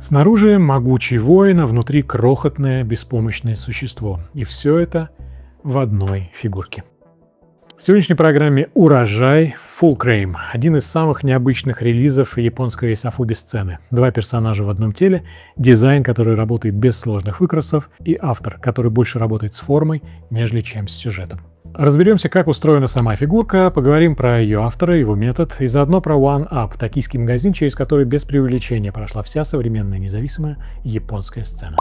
Снаружи могучий воин, а внутри крохотное беспомощное существо. И все это в одной фигурке. В сегодняшней программе «Урожай» Fulcrane – один из самых необычных релизов японской рейсофуби-сцены. Два персонажа в одном теле, дизайн, который работает без сложных выкрасов, и автор, который больше работает с формой, нежели чем с сюжетом. Разберемся, как устроена сама фигурка, поговорим про ее автора, его метод, и заодно про One Up – токийский магазин, через который без преувеличения прошла вся современная независимая японская сцена.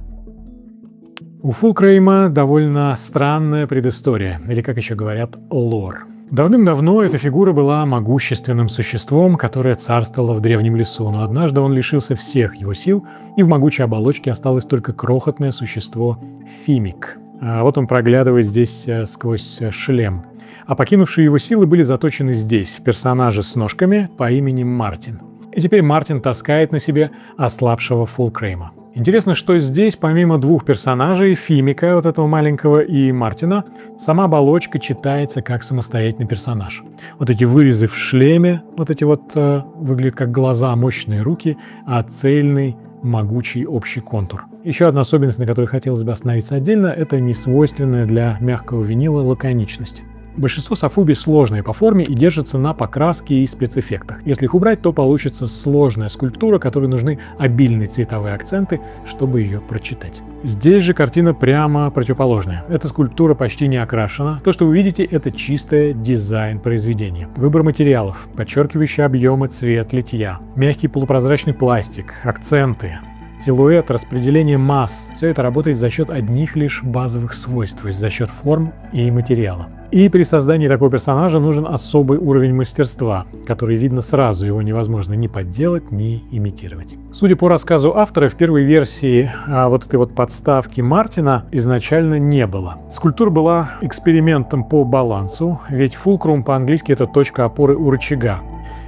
У Fulcrane довольно странная предыстория, или, как еще говорят, лор. Давным-давно эта фигура была могущественным существом, которое царствовало в древнем лесу, но однажды он лишился всех его сил, и в могучей оболочке осталось только крохотное существо Фимик. А вот он проглядывает здесь сквозь шлем. А покинувшие его силы были заточены здесь, в персонаже с ножками по имени Мартин. И теперь Мартин таскает на себе ослабшего Fulcrane. Интересно, что здесь, помимо двух персонажей, Фимика, вот этого маленького, и Мартина, сама оболочка читается как самостоятельный персонаж. Вот эти вырезы в шлеме, вот эти вот выглядят как глаза, мощные руки, а цельный, могучий общий контур. Еще одна особенность, на которой хотелось бы остановиться отдельно, это несвойственная для мягкого винила лаконичность. Большинство софуби сложные по форме и держатся на покраске и спецэффектах. Если их убрать, то получится сложная скульптура, которой нужны обильные цветовые акценты, чтобы ее прочитать. Здесь же картина прямо противоположная. Эта скульптура почти не окрашена. То, что вы видите, это чистое дизайн-произведение. Выбор материалов, подчеркивающий объемы, цвет, литья, мягкий полупрозрачный пластик, акценты, силуэт, распределение масс. Все это работает за счет одних лишь базовых свойств, то есть за счет форм и материала. И при создании такого персонажа нужен особый уровень мастерства, который видно сразу, его невозможно ни подделать, ни имитировать. Судя по рассказу автора, в первой версии вот этой вот подставки Мартина изначально не было. Скульптура была экспериментом по балансу, ведь фулкрум по-английски это точка опоры у рычага.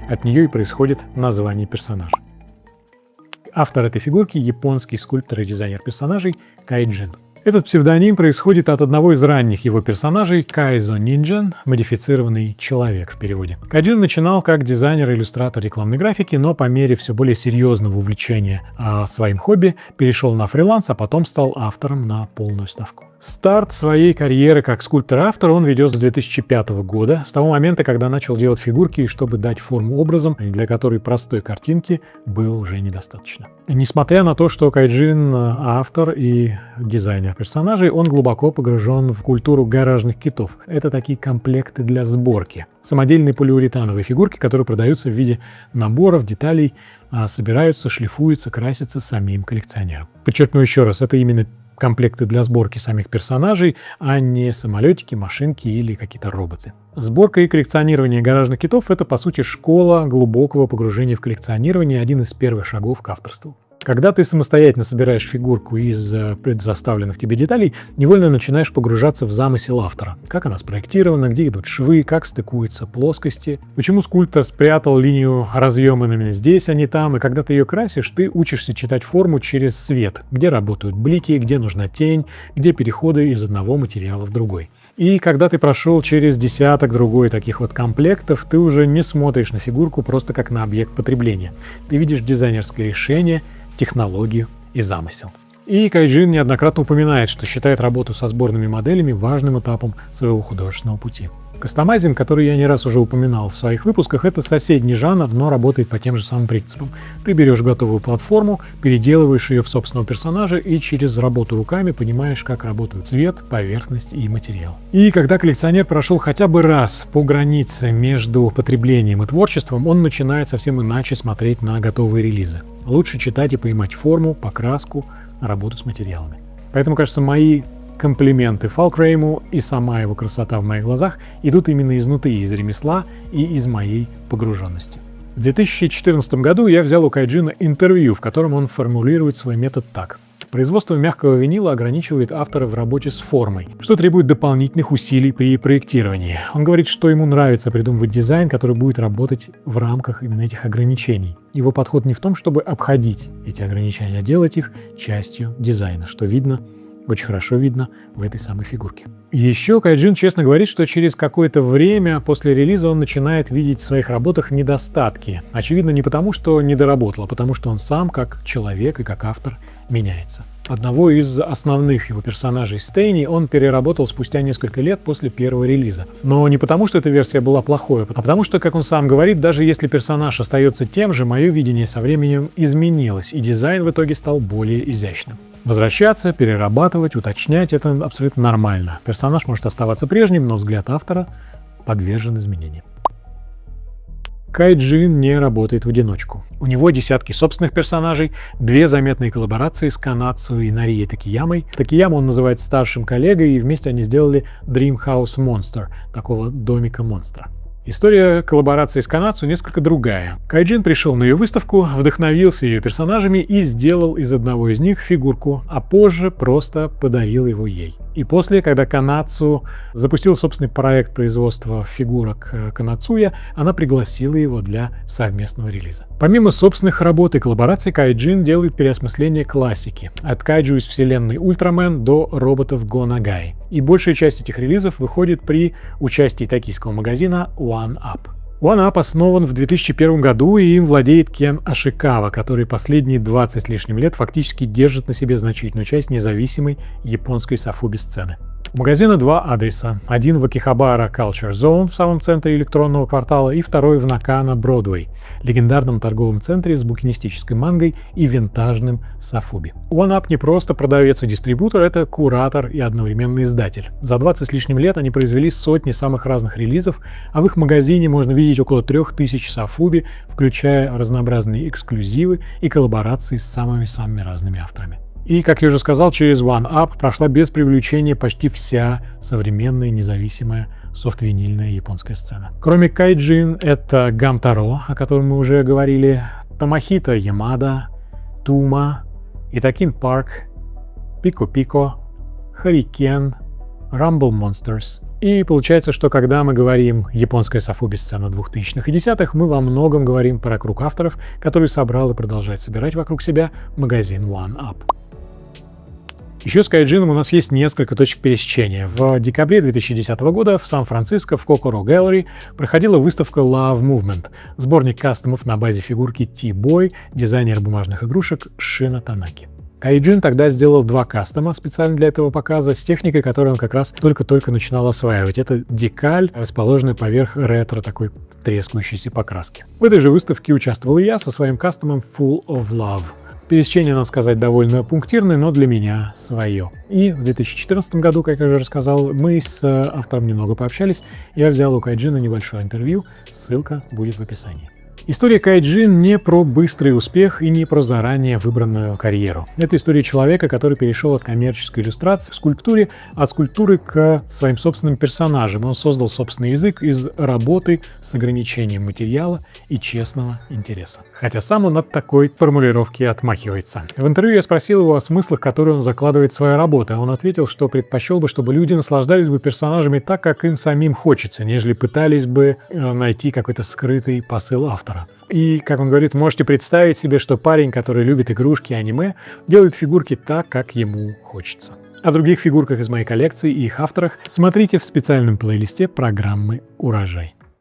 От нее и происходит название персонажа. Автор этой фигурки – японский скульптор и дизайнер персонажей Кайджин. Этот псевдоним происходит от одного из ранних его персонажей Кайзо Нинджен, модифицированный человек в переводе. Кайджин начинал как дизайнер и иллюстратор рекламной графики, но по мере все более серьезного увлечения своим хобби перешел на фриланс, а потом стал автором на полную ставку. Старт своей карьеры как скульптор-автор он ведет с 2005 года, с того момента, когда начал делать фигурки, чтобы дать форму образом, для которой простой картинки было уже недостаточно. Несмотря на то, что Кайджин автор и дизайнер персонажей, он глубоко погружен в культуру гаражных китов. Это такие комплекты для сборки. Самодельные полиуретановые фигурки, которые продаются в виде наборов, деталей, собираются, шлифуются, красятся самим коллекционером. Подчеркну еще раз, это именно комплекты для сборки самих персонажей, а не самолетики, машинки или какие-то роботы. Сборка и коллекционирование гаражных китов – это, по сути, школа глубокого погружения в коллекционирование, один из первых шагов к авторству. Когда ты самостоятельно собираешь фигурку из предоставленных тебе деталей, невольно начинаешь погружаться в замысел автора. Как она спроектирована, где идут швы, как стыкуются плоскости, почему скульптор спрятал линию разъема именно здесь, а не там. И когда ты ее красишь, ты учишься читать форму через свет, где работают блики, где нужна тень, где переходы из одного материала в другой. И когда ты прошел через десяток другой таких вот комплектов, ты уже не смотришь на фигурку просто как на объект потребления. Ты видишь дизайнерское решение, технологию и замысел. И Кайджин неоднократно упоминает, что считает работу со сборными моделями важным этапом своего художественного пути. Кастомайзинг, который я не раз уже упоминал в своих выпусках, это соседний жанр, но работает по тем же самым принципам. Ты берешь готовую платформу, переделываешь ее в собственного персонажа и через работу руками понимаешь, как работают цвет, поверхность и материал. И когда коллекционер прошел хотя бы раз по границе между потреблением и творчеством, он начинает совсем иначе смотреть на готовые релизы. Лучше читать и понимать форму, покраску, работу с материалами. Поэтому, кажется, мои комплименты Fulcrane и сама его красота в моих глазах идут именно изнутри, из ремесла и из моей погруженности. В 2014 году я взял у Кайджина интервью, в котором он формулирует свой метод так. Производство мягкого винила ограничивает автора в работе с формой, что требует дополнительных усилий при проектировании. Он говорит, что ему нравится придумывать дизайн, который будет работать в рамках именно этих ограничений. Его подход не в том, чтобы обходить эти ограничения, а делать их частью дизайна, что видно очень хорошо видно в этой самой фигурке. Еще Кайджин честно говорит, что через какое-то время после релиза он начинает видеть в своих работах недостатки. Очевидно, не потому, что не доработал, а потому, что он сам, как человек и как автор, меняется. Одного из основных его персонажей, Стейни, он переработал спустя несколько лет после первого релиза. Но не потому, что эта версия была плохой, а потому что, как он сам говорит, даже если персонаж остается тем же, мое видение со временем изменилось, и дизайн в итоге стал более изящным. Возвращаться, перерабатывать, уточнять — это абсолютно нормально. Персонаж может оставаться прежним, но взгляд автора подвержен изменениям. Кайджин не работает в одиночку. У него десятки собственных персонажей, 2 заметные коллаборации с Канацу и Нарией Такиямой. Такияму он называет старшим коллегой, и вместе они сделали Dream House Monster, такого домика монстра. История коллаборации с Канацу несколько другая. Кайджин пришел на ее выставку, вдохновился ее персонажами и сделал из одного из них фигурку, а позже просто подарил его ей. И после, когда Канацу запустил собственный проект производства фигурок Канацуя, она пригласила его для совместного релиза. Помимо собственных работ и коллабораций, Кайджин делает переосмысление классики. От кайджу из вселенной Ультрамен до роботов Го Нагай. И большая часть этих релизов выходит при участии токийского магазина One Up. One Up основан в 2001 году, и им владеет Кен Ашикава, который последние 20 с лишним лет фактически держит на себе значительную часть независимой японской софуби-сцены. У магазина 2 адреса. Один в Акихабара Culture Zone в самом центре электронного квартала и второй в Накана Бродвей, легендарном торговом центре с букинистической мангой и винтажным софуби. One Up не просто продавец и дистрибутор, это куратор и одновременно издатель. За 20 с лишним лет они произвели сотни самых разных релизов, а в их магазине можно видеть около 3000 софуби, включая разнообразные эксклюзивы и коллаборации с самыми разными авторами. И, как я уже сказал, через One Up прошла без привлечения почти вся современная независимая софт-винильная японская сцена. Кроме Кайджин, это Гамтаро, о котором мы уже говорили, Томохито Ямада, Тума, Итакин Парк, Пико Пико, Харикен, Rumble Monsters. И получается, что когда мы говорим «японская софуби-сцена 2000-х и 10-х», мы во многом говорим про круг авторов, который собрал и продолжает собирать вокруг себя магазин One Up. Еще с Кайджином у нас есть несколько точек пересечения. В декабре 2010 года в Сан-Франциско в Kokoro Gallery проходила выставка Love Movement, сборник кастомов на базе фигурки T-Boy, дизайнера бумажных игрушек Шина Танаки. Кайджин тогда сделал 2 кастома специально для этого показа с техникой, которую он как раз только-только начинал осваивать. Это декаль, расположенная поверх ретро такой трескающейся покраски. В этой же выставке участвовал и я со своим кастомом Full of Love. Пересечение, надо сказать, довольно пунктирное, но для меня свое. И в 2014 году, как я уже рассказал, мы с автором немного пообщались. Я взял у Кайджина небольшое интервью, ссылка будет в описании. История Кайджин не про быстрый успех и не про заранее выбранную карьеру. Это история человека, который перешел от коммерческой иллюстрации в скульптуре, от скульптуры к своим собственным персонажам. Он создал собственный язык из работы с ограничением материала и честного интереса. Хотя сам он от такой формулировки отмахивается. В интервью я спросил его о смыслах, которые он закладывает в свои работы, а он ответил, что предпочел бы, чтобы люди наслаждались бы персонажами так, как им самим хочется, нежели пытались бы найти какой-то скрытый посыл автора. И, как он говорит, можете представить себе, что парень, который любит игрушки и аниме, делает фигурки так, как ему хочется. О других фигурках из моей коллекции и их авторах смотрите в специальном плейлисте программы «Урожай».